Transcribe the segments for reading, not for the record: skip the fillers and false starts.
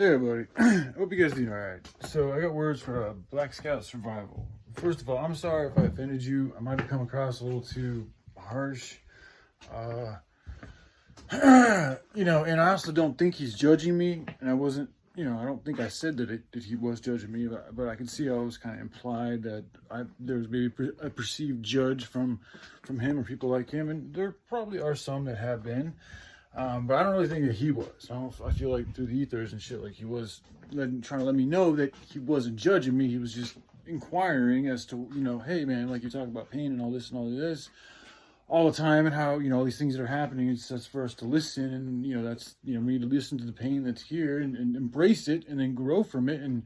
Hey everybody, hope you guys doing alright. So I got words for Black Scout survival. First of all, I'm sorry if I offended you. I might have come across a little too harsh. And I also don't think he's judging me. And I wasn't, I don't think I said that he was judging me, but I can see how it was kind of implied that there was maybe a perceived judge from him or people like him. And there probably are some that have been. But I don't really think that he was. I feel like through the ethers and shit, like he was trying to let me know that he wasn't judging me. He was just inquiring as to, hey man, like you're talking about pain and all this all the time, and how, all these things that are happening, that's for us to listen, and, that's, we need to listen to the pain that's here and embrace it and then grow from it. And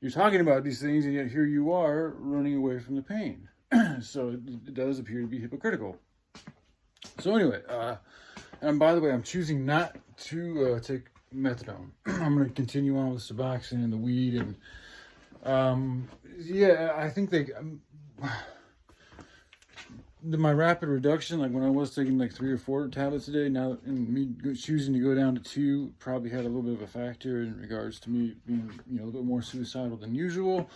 you're talking about these things, and yet here you are running away from the pain. So it does appear to be hypocritical. So anyway, and by the way, I'm choosing not to take methadone. I'm going to continue on with Suboxone and the weed. And I think my rapid reduction, like when I was taking like 3 or 4 tablets a day, now and me choosing to go down to 2 probably had a little bit of a factor in regards to me being, a little bit more suicidal than usual.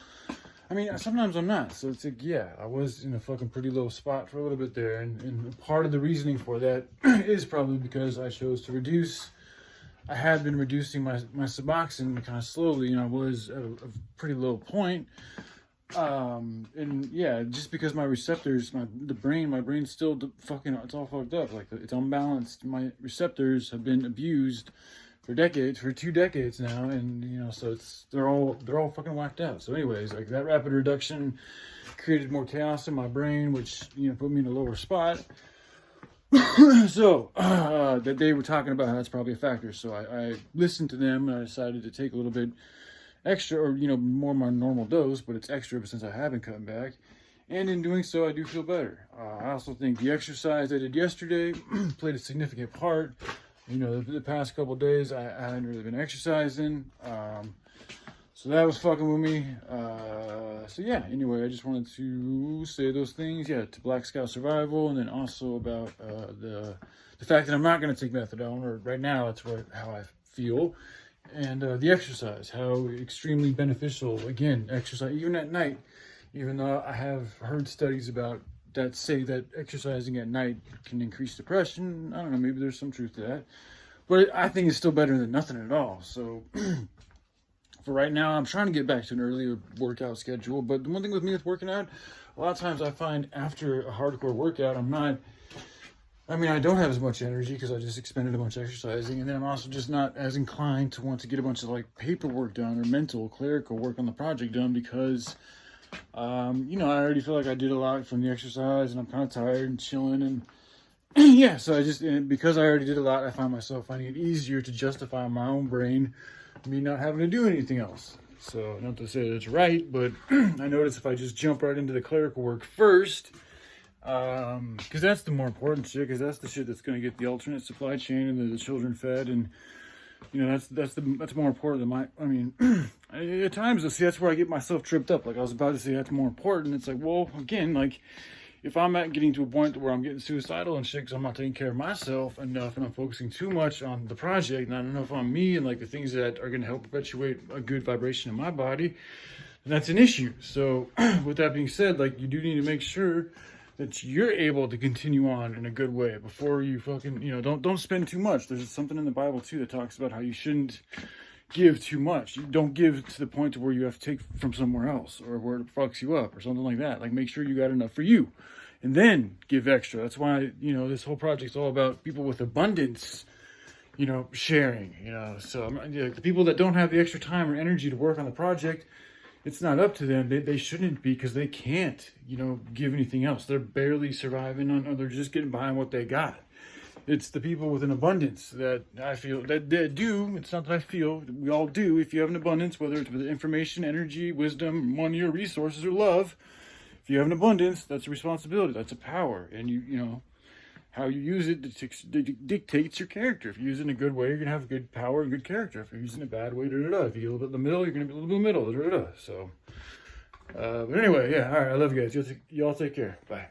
I mean, sometimes I'm not. So it's like, yeah, I was in a fucking pretty low spot for a little bit there. And part of the reasoning for that is probably because I chose to reduce. I had been reducing my Suboxone kind of slowly, and I was at a pretty low point. And yeah, just because my receptors, my brain's still it's all fucked up. Like, it's unbalanced. My receptors have been abused for 2 decades now, and so they're all fucking whacked out. So anyways, like that rapid reduction created more chaos in my brain, which put me in a lower spot. So that they were talking about how that's probably a factor. So I listened to them, and I decided to take a little bit extra, or more my normal dose, but it's extra since I have been cutting back. And in doing so, I do feel better. I also think the exercise I did yesterday played a significant part. The past couple of days, I hadn't really been exercising. So that was fucking with me. So yeah, anyway, I just wanted to say those things. Yeah, to Black Scout survival, and then also about the fact that I'm not going to take methadone, or right now, that's how I feel. And the exercise, how extremely beneficial, again, exercise, even at night, even though I have heard studies about that say that exercising at night can increase depression. I don't know, maybe there's some truth to that, but I think it's still better than nothing at all. So for right now, I'm trying to get back to an earlier workout schedule. But the one thing with me with working out, a lot of times I find after a hardcore workout, I don't have as much energy because I just expended a bunch of exercising, and then I'm also just not as inclined to want to get a bunch of like paperwork done or mental, clerical work on the project done, because I already feel like I did a lot from the exercise, and I'm kind of tired and chilling, and yeah, so because I already did a lot, I find myself finding it easier to justify in my own brain me not having to do anything else. So not to say that's right, but I notice if I just jump right into the clerical work first, because that's the more important shit, because that's the shit that's going to get the alternate supply chain and the children fed, and that's more important than at times, that's where I get myself tripped up. Like I was about to say that's more important. It's like, well, again, like if I'm getting to a point where I'm getting suicidal and shit because I'm not taking care of myself enough, and I'm focusing too much on the project, not enough on me and like the things that are going to help perpetuate a good vibration in my body, then that's an issue. So with that being said, like you do need to make sure that you're able to continue on in a good way before you fucking, don't spend too much. There's something in the Bible too that talks about how you shouldn't give too much. You don't give to the point to where you have to take from somewhere else, or where it fucks you up or something like that. Like make sure you got enough for you, and then give extra. That's why, this whole project's all about people with abundance, sharing, so the people that don't have the extra time or energy to work on the project, it's not up to them. They shouldn't be, because they can't, give anything else. They're barely surviving on, or they're just getting by on what they got. It's the people with an abundance that I feel that do. It's not that I feel, we all do. If you have an abundance, whether it's with information, energy, wisdom, money, or resources, or love, if you have an abundance, that's a responsibility. That's a power. And how you use it dictates your character. If you use it in a good way, you're going to have good power and good character. If you're using it a bad way, If you go a little bit in the middle, you're going to be a little bit in the middle, So, but anyway, yeah, all right, I love you guys. Y'all take care. Bye.